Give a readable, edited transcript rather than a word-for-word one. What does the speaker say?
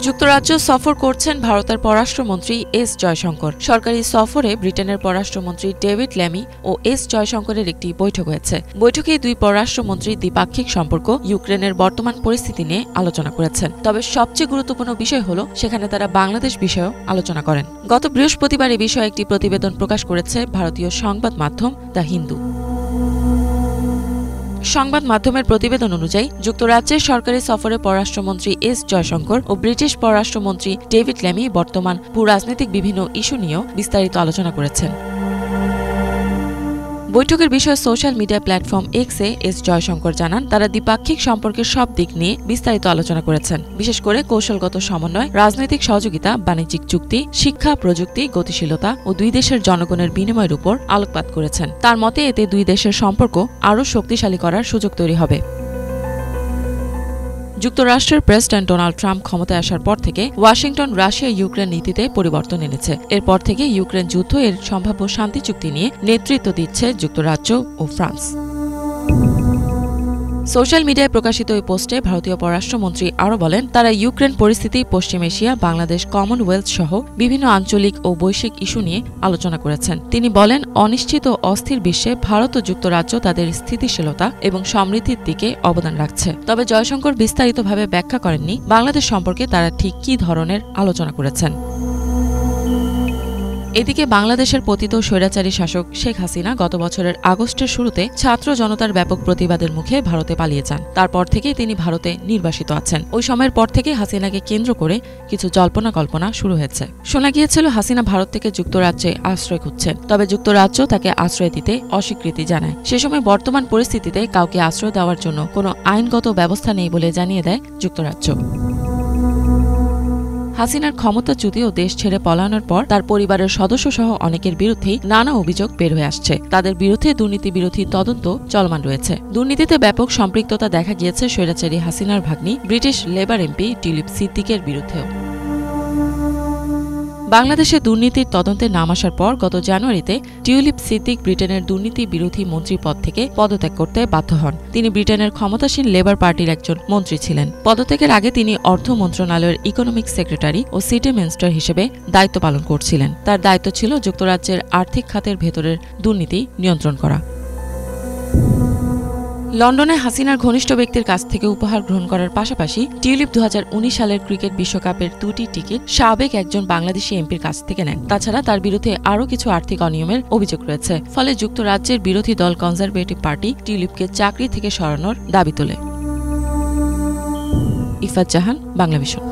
যুক্তরাজ্য সফর করছেন ভারতের পররাষ্ট্রমন্ত্রী এস জয়শঙ্কর। সরকারি সফরে ব্রিটেনের পররাষ্ট্রমন্ত্রী ডেভিড ল্যামি ও এস জয়শঙ্করের একটি বৈঠক হয়েছে। বৈঠকে দুই পররাষ্ট্রমন্ত্রী দ্বিপাক্ষিক সম্পর্ক, ইউক্রেনের বর্তমান পরিস্থিতি নিয়ে আলোচনা করেছেন। তবে সবচেয়ে গুরুত্বপূর্ণ বিষয় হল সেখানে তারা বাংলাদেশ বিষয়েও আলোচনা করেন। গত বৃহস্পতিবার এ বিষয়ে একটি প্রতিবেদন প্রকাশ করেছে ভারতীয় সংবাদ মাধ্যম দ্য হিন্দু। সংবাদ মাধ্যমের প্রতিবেদন অনুযায়ী যুক্তরাজ্যের সরকারি সফরে পররাষ্ট্রমন্ত্রী এস জয়শঙ্কর ও ব্রিটিশ পররাষ্ট্রমন্ত্রী ডেভিড ল্যামি বর্তমান ভূরাজনৈতিক বিভিন্ন ইস্যু নিয়েও বিস্তারিত আলোচনা করেছেন। বৈঠকের বিষয়ে সোশ্যাল মিডিয়া প্ল্যাটফর্ম এক্সে এস জয়শঙ্কর জানান, তারা দ্বিপাক্ষিক সম্পর্কের সব দিক নিয়ে বিস্তারিত আলোচনা করেছেন, বিশেষ করে কৌশলগত সমন্বয়, রাজনৈতিক সহযোগিতা, বাণিজ্যিক চুক্তি, শিক্ষা, প্রযুক্তি, গতিশীলতা ও দুই দেশের জনগণের বিনিময়ের উপর আলোকপাত করেছেন। তার মতে এতে দুই দেশের সম্পর্ক আরও শক্তিশালী করার সুযোগ তৈরি হবে। যুক্তরাষ্ট্রের প্রেসিডেন্ট ডোনাল্ড ট্রাম্প ক্ষমতায় আসার পর থেকে ওয়াশিংটন রাশিয়া ইউক্রেন নীতিতে পরিবর্তন এনেছে। এরপর থেকে ইউক্রেন যুদ্ধ এর সম্ভাব্য শান্তি চুক্তি নিয়ে নেতৃত্ব দিচ্ছে যুক্তরাজ্য ও ফ্রান্স। সোশ্যাল মিডিয়ায় প্রকাশিত ওই পোস্টে ভারতীয় পররাষ্ট্রমন্ত্রী আরও বলেন, তারা ইউক্রেন পরিস্থিতি, পশ্চিম এশিয়া, বাংলাদেশ, কমনওয়েলথ সহ বিভিন্ন আঞ্চলিক ও বৈশ্বিক ইস্যু নিয়ে আলোচনা করেছেন। তিনি বলেন, অনিশ্চিত ও অস্থির বিশ্বে ভারত ও যুক্তরাজ্য তাদের স্থিতিশীলতা এবং সমৃদ্ধির দিকে অবদান রাখছে। তবে জয়শঙ্কর বিস্তারিতভাবে ব্যাখ্যা করেননি বাংলাদেশ সম্পর্কে তারা ঠিক কী ধরনের আলোচনা করেছেন। এদিকে বাংলাদেশের পতিত স্বৈরাচারী শাসক শেখ হাসিনা গত বছরের আগস্টের শুরুতে ছাত্র জনতার ব্যাপক প্রতিবাদের মুখে ভারতে পালিয়ে যান। তারপর থেকেই তিনি ভারতে নির্বাসিত আছেন। ওই সময়ের পর থেকে হাসিনাকে কেন্দ্র করে কিছু জল্পনা কল্পনা শুরু হয়েছে। শোনা গিয়েছিল হাসিনা ভারত থেকে যুক্তরাজ্যে আশ্রয় খুঁজছেন, তবে যুক্তরাজ্য তাকে আশ্রয় দিতে অস্বীকৃতি জানায়। সে সময় বর্তমান পরিস্থিতিতে কাউকে আশ্রয় দেওয়ার জন্য কোনো আইনগত ব্যবস্থা নেই বলে জানিয়ে দেয় যুক্তরাজ্য। হাসিনার ক্ষমতাচ্যুতি ও দেশ ছেড়ে পলায়নের পর তার পরিবারের সদস্যসহ অনেকের বিরুদ্ধেই নানা অভিযোগ বের হয়ে আসছে। তাদের বিরুদ্ধে দুর্নীতি বিরোধী তদন্ত চলমান রয়েছে। দুর্নীতিতে ব্যাপক সম্পৃক্ততা দেখা গিয়েছে স্বৈরাচারী হাসিনার ভাগ্নি ব্রিটিশ লেবার এমপি টিউলিপ সিদ্দিকের বিরুদ্ধেও। বাংলাদেশে দুর্নীতির তদন্তে নাম আসার পর গত জানুয়ারিতে টিউলিপ সিদ্দিক ব্রিটেনের দুর্নীতি বিরোধী মন্ত্রী পদ থেকে পদত্যাগ করতে বাধ্য হন। তিনি ব্রিটেনের ক্ষমতাসীন লেবার পার্টির একজন মন্ত্রী ছিলেন। পদত্যাগের আগে তিনি অর্থ মন্ত্রণালয়ের ইকোনমিক সেক্রেটারি ও সিটি মিনিস্টার হিসেবে দায়িত্ব পালন করছিলেন। তার দায়িত্ব ছিল যুক্তরাজ্যের আর্থিক খাতের ভেতরের দুর্নীতি নিয়ন্ত্রণ করা। লন্ডনে হাসিনার ঘনিষ্ঠ ব্যক্তির কাছ থেকে উপহার গ্রহণ করার পাশাপাশি টিউলিপ 2019 সালের ক্রিকেট বিশ্বকাপের 2টি টিকিট সাবেক একজন বাংলাদেশি এমপির কাছ থেকে নেন। তাছাড়া তার বিরুদ্ধে আরও কিছু আর্থিক অনিয়মের অভিযোগ রয়েছে। ফলে যুক্তরাজ্যের বিরোধী দল কনজারভেটিভ পার্টি টিউলিপকে চাকরি থেকে সরানোর দাবি তোলে। ইফাত জাহান, বাংলাভিশন।